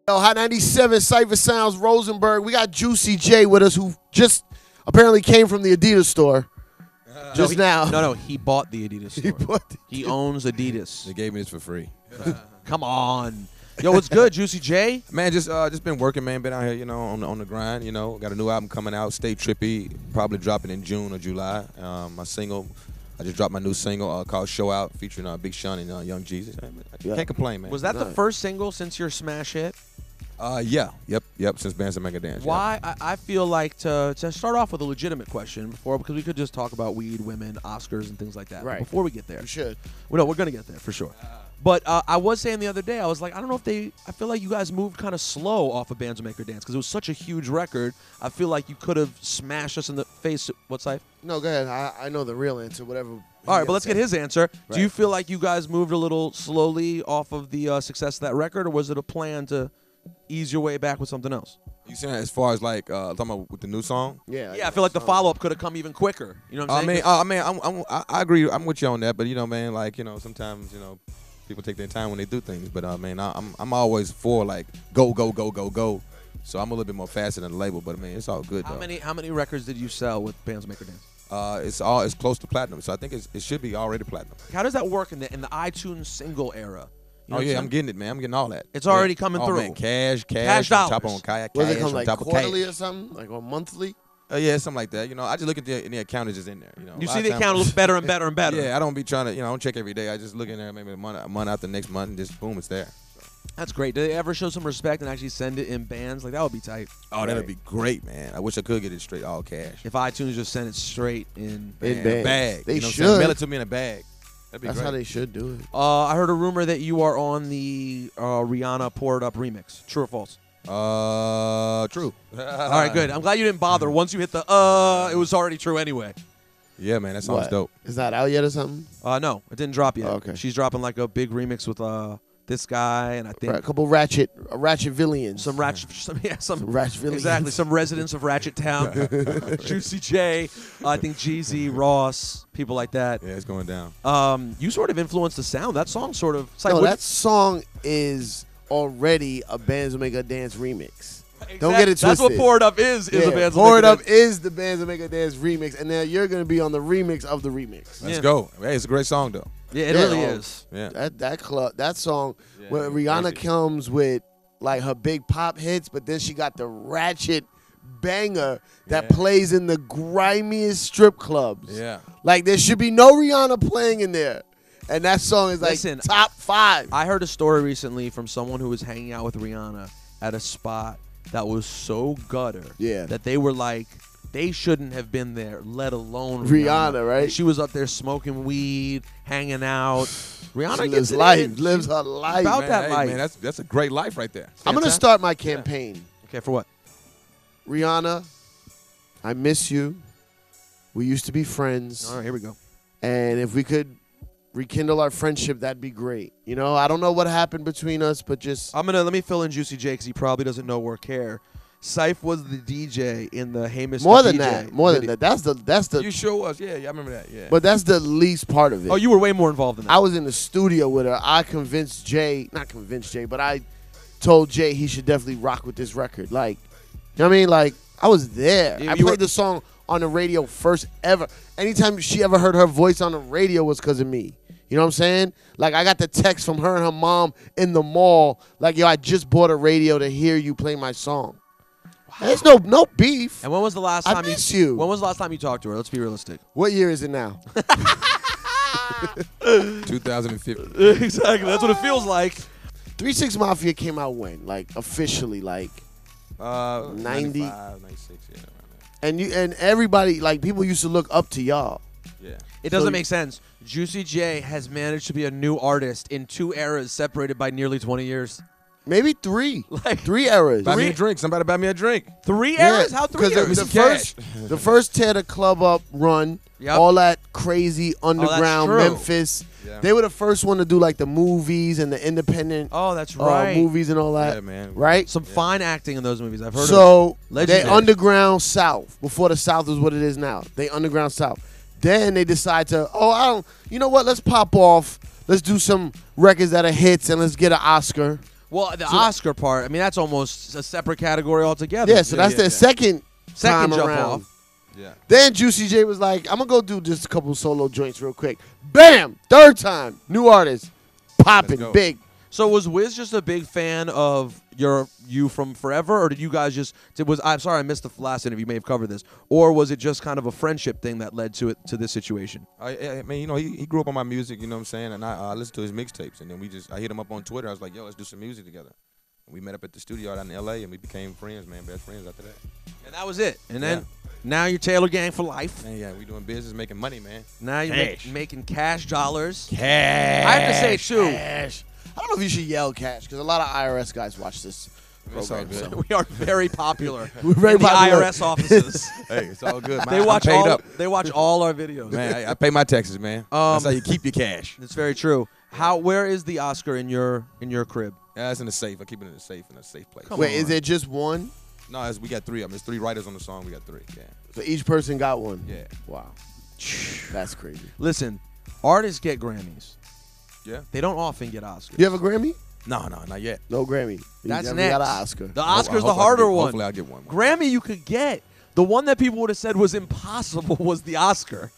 Yo, Hot 97, Cipha Sounds, Rosenberg. We got Juicy J with us, who just apparently came from the Adidas store just now. No, he bought the Adidas store. He owns Adidas. They gave me this for free. Come on. Yo, what's good, Juicy J? Man, just been working, man. Been out here, on the grind, Got a new album coming out, Stay Trippy, probably dropping in June or July. My single, I just dropped my new single called Show Out, featuring Big Sean and Young Jesus. I can't complain, man. Was that the first single since your smash hit? Yeah. Yep, since Bands That Make a Dance. Why? Yeah. I feel like to start off with a legitimate question because we could just talk about weed, women, Oscars, and things like that. Right. But before we get there. We should. Well, no, we're going to get there for sure. But I was saying the other day, I was like, I don't know if I feel like you guys moved kind of slow off of Bands That Make a Dance because it was such a huge record. I feel like you could have smashed us in the face. What's that? No, go ahead. I know the real answer, whatever. All right, but let's get his answer. Right. Do you feel like you guys moved a little slowly off of the success of that record, or was it a plan to ease your way back with something else? You saying as far as like talking about with the new song? Yeah. I feel like the follow-up could have come even quicker. You know what I'm saying? I agree. I'm with you on that, but man, like sometimes people take their time when they do things, but I'm always for like go. So I'm a little bit more faster than the label, but it's all good. How many records did you sell with Bands That Make a Dance? It's close to platinum, so I think it should be already platinum. How does that work in the iTunes single era? You know I'm getting it, man. I'm getting all that. It's already coming through. Man, cash dollars. on top on kayak. Was it cash come on like top of quarterly cash. or something, like or monthly? Yeah, something like that. I just look at the account is just in there. You see the account looks better and better and better. Yeah, I don't be trying to, I don't check every day. I just look in there maybe a month after next month, and just boom, it's there. That's great. Do they ever show some respect and actually send it in bands? Like that would be tight. Oh, that'd be great, man. I wish I could get it straight all cash. If iTunes just sent it straight in a bag. They should mail it to me in a bag. That'd be That's great. how they should do it. I heard a rumor that you are on the Rihanna Pour It Up remix. True or false? True. All right, good. I'm glad you didn't bother. Once you hit the it was already true anyway. Yeah, man, that sounds dope. Is that out yet or something? No, it didn't drop yet. Oh, okay. She's dropping like a big remix with this guy and I think a couple ratchet villains. some ratchet villains. Exactly, some residents of Ratchet Town. Juicy J, I think Jeezy, Ross, people like that. Yeah, it's going down. You sort of influenced the sound. That song sort of. No, that song is already a Bands That Make a Dance remix. Exactly. Don't get it twisted. That's what Pour It Up is a Bands That Make a Dance. Pour It Up is the Bands That Make a Dance remix, and now you're going to be on the remix of the remix. Let's go. Hey, it's a great song though. Yeah, it really is. Yeah. That song where Rihanna comes with like her big pop hits, but then she got the ratchet banger that plays in the grimiest strip clubs. Yeah. Like there should be no Rihanna playing in there. And that song is like top 5. I heard a story recently from someone who was hanging out with Rihanna at a spot that was so gutter that they were like, they shouldn't have been there, let alone Rihanna, right? And she was up there smoking weed, hanging out. Rihanna she gets lives her life. About that life. Man, that's a great life right there. I'm going to start my campaign. Okay, for what? Rihanna, I miss you. We used to be friends. All right, here we go. And if we could rekindle our friendship, that'd be great. I don't know what happened between us, but just... let me fill in Juicy J because he probably doesn't know or care. Cipha was the DJ in the Hey Mr. More than DJ that. That's the. You sure was. Yeah, I remember that. Yeah. But that's the least part of it. Oh, you were way more involved in that. I was in the studio with her. I convinced Jay, not convinced Jay, but I told Jay he should definitely rock with this record. Like, you know what I mean? Like, I was there. I played the song on the radio first ever. Anytime she ever heard her voice on the radio was because of me. You know what I'm saying? Like, I got the text from her and her mom in the mall. Like, yo, I just bought a radio to hear you play my song. Wow. There's no beef. And when was the last time When was the last time you talked to her? Let's be realistic. What year is it now? 2015. Exactly. That's what it feels like. 3 6 Mafia came out when? Like, officially, like 90? 95, 96, yeah. And everybody, like, people used to look up to y'all. Yeah. It doesn't make sense. Juicy J has managed to be a new artist in 2 eras separated by nearly 20 years. Maybe 3. Like 3 eras. Buy me a drink. Somebody buy me a drink. 3 eras? How 3 eras? The first tear the club up run, all that crazy underground Memphis. Yeah. They were the first one to do like the movies and the independent movies and all that. Yeah, man. Right? Some fine acting in those movies. I've heard so of they underground South before the South is what it is now. They underground South. Then they decide to, you know what? Let's pop off. Let's do some records that are hits and let's get an Oscar. Well, the Oscar part, I mean, that's almost a separate category altogether. Yeah, so that's their second time jump around. off. Yeah. Then Juicy J was like, I'm going to go do just a couple solo joints real quick. Bam! Third time. New artist. Popping big. So was Wiz just a big fan of you from forever, or did you guys just I'm sorry I missed the last interview, you may have covered this, or was it just kind of a friendship thing that led to this situation? I mean, you know, he grew up on my music, you know what I'm saying, and I listened to his mixtapes, and then I hit him up on Twitter. I was like, yo, let's do some music together. And we met up at the studio out in L.A. and we became friends, man, best friends after that. And that was it. And then now you're Taylor Gang for life. Man, yeah, we doing business, making money, man. Now you're making cash dollars. Cash. I have to say too. Cash. I don't know if you should yell cash because a lot of IRS guys watch this program. It's all We are very popular. We're very in popular. the IRS offices. Hey, it's all good, man. They watch I'm paid up. They watch all our videos. Man, I pay my taxes, man. That's how you keep your cash. That's very true. Where is the Oscar in your crib? Yeah, it's in the safe. I keep it in a safe place. Come Wait, on. is it just one? No, we got three of them. There's 3 writers on the song. We got 3. Yeah. So each person got one? Yeah. Wow. That's crazy. Listen, artists get Grammys. Yeah. They don't often get Oscars. You have a Grammy? No, not yet. No Grammy. That's you next. got an Oscar. The Oscar's the harder one. Hopefully I'll get one. Grammy you could get. The one that people would have said was impossible was the Oscar.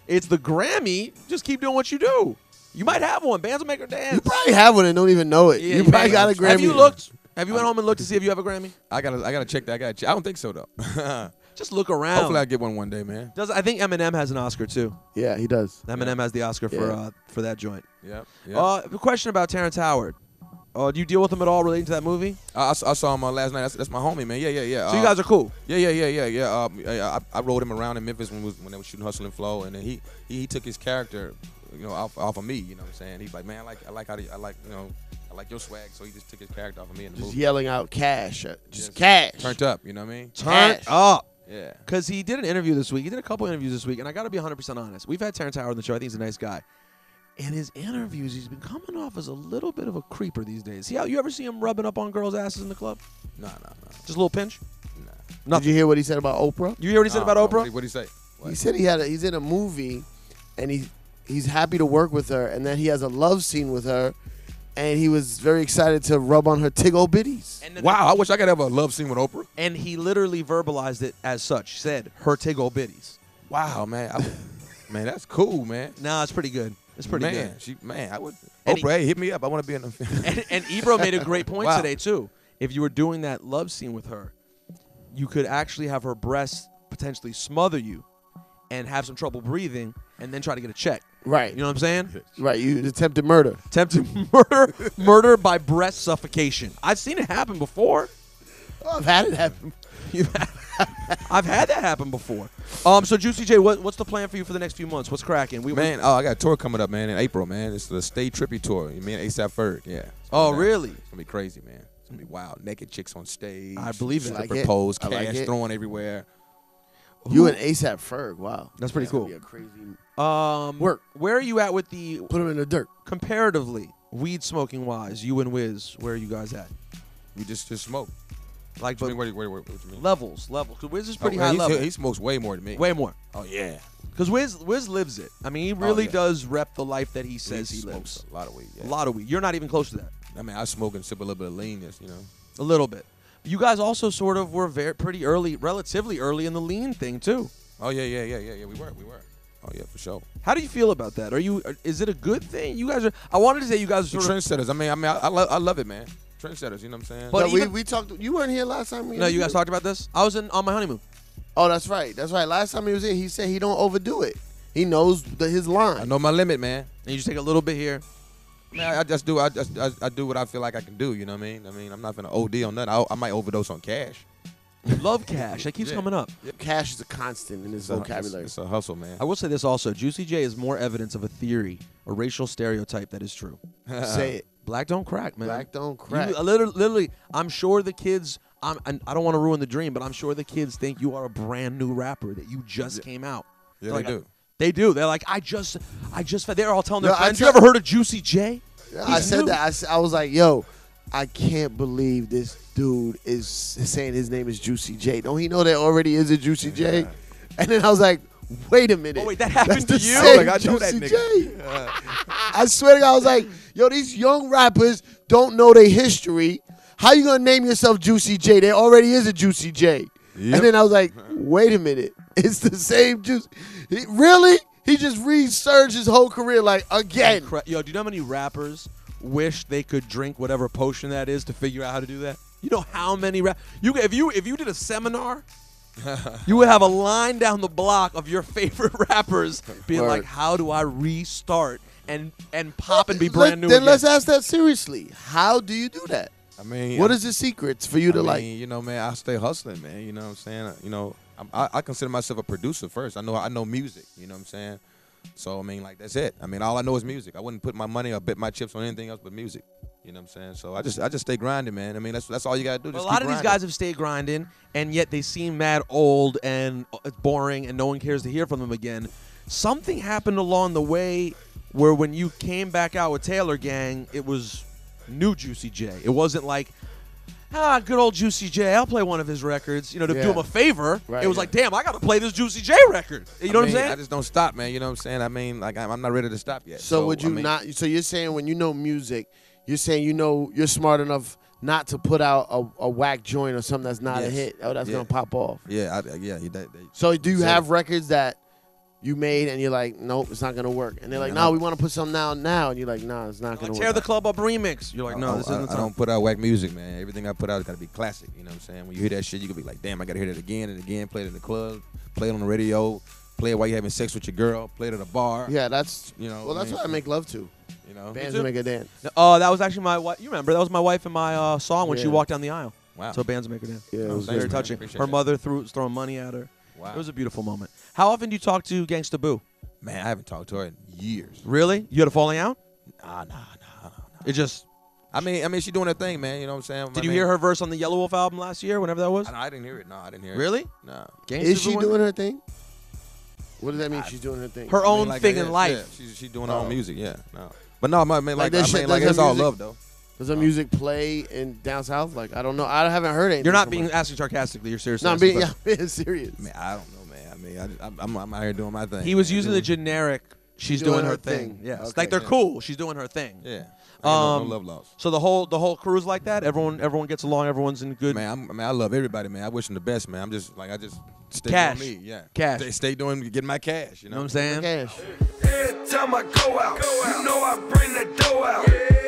It's the Grammy. Just keep doing what you do. You might have one. Bands will make her dance. You probably have one and don't even know it. Yeah, you probably got a Grammy. Have you looked? Have you went home and looked to see if you have a Grammy? I gotta check that. I don't think so though. Just look around. Hopefully I get one day, man. I think Eminem has an Oscar too. Yeah, he does. Eminem has the Oscar for that joint. Yep. A question about Terrence Howard. Do you deal with him at all relating to that movie? I saw him last night. That's my homie, man. Yeah. So you guys are cool. Yeah. I rode him around in Memphis when they were shooting Hustle and Flow, and then he took his character, you know, off of me. You know what I'm saying? He's like, man, I like your swag. So he just took his character off of me in the Just movie. yelling out cash. Just cash. Turned up. You know what I mean? Turn up. Yeah. Because he did an interview this week. He did a couple interviews this week, and I got to be 100% honest. We've had Terrence Howard on the show. I think he's a nice guy. In his interviews, he's been coming off as a little bit of a creeper these days. You ever see him rubbing up on girls' asses in the club? No. Just a little pinch? Nah. Did you hear what he said about Oprah? You hear what he said about Oprah? What'd he say? What? He said he's in a movie, and he's happy to work with her, and then he has a love scene with her, and he was very excited to rub on her tiggle bitties. Wow, I wish I could have a love scene with Oprah. And he literally verbalized it as such. He said, her tiggle bitties. Wow, man. Man, that's cool, man. Nah, it's pretty good. It's pretty good. I would. And Oprah, hey, hit me up. I want to be in the. And Ebro made a great point Wow. today, too. If you were doing that love scene with her, you could actually have her breasts potentially smother you and have some trouble breathing and then try to get a check. Right. You know what I'm saying? Right. You attempted murder. Attempted murder by breast suffocation. I've seen it happen before. Oh, I've had it happen. I've had that happen before. So Juicy J, what's the plan for you for the next few months? What's cracking? I got a tour coming up, man, in April, man. It's the Stay Trippy tour. Me and A$AP Ferg, yeah. Oh, really? It's gonna be crazy, man. It's gonna be wild. Naked chicks on stage. I believe it. Stripper pose, I like cash it. throwing everywhere. You and A$AP Ferg. Wow. That's pretty cool. Be a crazy Work. Where are you at with the Put him in the dirt. comparatively weed smoking wise? You and Wiz, where are you guys at? We just smoke. Like, What but you mean? What you mean? levels. Because Wiz is pretty Oh, high he- level. He smokes way more than me. Way more. Oh yeah. Because Wiz lives it. I mean, he really yeah. does rep the life that he says he smokes lives. a lot of weed. Yeah. A lot of weed. You're not even close to that. I mean, I smoke and sip a little bit of leanness, you know. A little bit. You guys also sort of were pretty early, relatively early in the lean thing too. Oh yeah. We were. Oh yeah, for sure. How do you feel about that? Is it a good thing? You guys are. I wanted to say you guys are The sort of. trendsetters. I love it, man. Trendsetters. You know what I'm saying? But No, even- we talked. You weren't here last time. No, you guys talked about this. I was on my honeymoon. Oh, that's right. That's right. Last time he was here, he said he don't overdo it. He knows his line. I know my limit, man. And you just take a little bit here. Man, I do what I feel like I can do. You know what I mean? I'm not gonna OD on nothing. I might overdose on cash. Love cash. That keeps coming up. Cash is a constant in his vocabulary. It's a hustle, man. I will say this also. Juicy J is more evidence of a theory, a racial stereotype that is true. Say it. Black don't crack, man. Black don't crack. Literally, I'm sure the kids. I don't want to ruin the dream, but I'm sure the kids think you are a brand new rapper that you just came out. Yeah, They're they like, do. They do. They're like, I just. They're all telling their No, I friends. You tell- ever heard of Juicy J? I He's said new. that. I was like, yo, I can't believe this dude is saying his name is Juicy J. Don't he know there already is a Juicy J? And then I was like, wait a minute. Oh, wait, that happened That's to the you? same Like, I know that Juicy nigga. J. I swear to God, I was like, yo, these young rappers don't know their history, how you gonna name yourself Juicy J? There already is a Juicy J. Yep. And then I was like, wait a minute, it's the same Juicy. Really? He just resurged his whole career like again. Yo, do you know how many rappers wish they could drink whatever potion that is to figure out how to do that? You know how many if you did a seminar, you would have a line down the block of your favorite rappers being like, how do I restart and pop and be brand new Then again? let's ask that seriously. How do you do that? I mean, what is the secrets for you to like? You know, man, I stay hustling, man. You know what I'm saying? You know, I consider myself a producer first. I know music. You know what I'm saying? So I mean, like that's it. I mean, all I know is music. I wouldn't put my money or bet my chips on anything else but music. You know what I'm saying? So I just stay grinding, man. I mean, that's all you gotta do. Just a lot of these guys have stayed grinding, and yet they seem mad old and boring, and no one cares to hear from them again. Something happened along the way where when you came back out with Taylor Gang, it was new Juicy J. It wasn't like, good old Juicy J. I'll play one of his records, you know, to do him a favor. Right, it was like, damn, I got to play this Juicy J record. You know what I'm saying? I just don't stop, man. You know what I'm saying? I mean, like, I'm not ready to stop yet. So would you not? So you're saying when you know music, you're saying you're smart enough not to put out a whack joint or something that's not a hit. Oh, that's gonna pop off. Yeah, So do you have records that you made and you're like, nope, it's not gonna work, and they're like, no, we want to put something out now, and you're like, nah, it's not gonna work. Tear the Club Up remix. You're like, no, this isn't. I don't put out whack music, man. Everything I put out has gotta be classic. You know what I'm saying? When you hear that shit, you can be like, damn, I gotta hear that again and again. Play it in the club, play it on the radio, play it while you're having sex with your girl, play it at a bar. Yeah, that's well, that's what I make love to. You know, bands make a dance. That was actually my wife. You remember that was my wife in my song when she walked down the aisle. Wow. So bands make her dance. Yeah, it was very touching. Her mother was throwing money at her. Wow. It was a beautiful moment. How often do you talk to Gangsta Boo? Man, I haven't talked to her in years. Really? You had a falling out? Nah. It just. I mean, she doing her thing, man. You know what I'm saying? Did you hear her verse on the Yellow Wolf album last year, whenever that was? I didn't hear it. No, I didn't hear it. Really? No. Is she doing her thing? What does that mean? She's doing her thing. Her own thing in life. Yeah, she's doing her own music. Yeah. No. But no, I mean, like it's it's all love though. Does her music play in down south? Like I don't know. I haven't heard anything. You're not being asking sarcastically. You're serious. No, I'm being serious. Man, I don't know, man. I mean, I'm out here doing my thing. He was using the generic. She's doing her thing. Yes, okay, like they're cool. She's doing her thing. Yeah. No love lost. So the whole crew's like that. Everyone gets along. Everyone's in good. Man, I love everybody, man. I wish them the best, man. I just stay cash. doing me. Yeah. Cash. Stay doing getting my cash. You know what I'm saying? Cash. Every time I go out, you know I bring that dough out.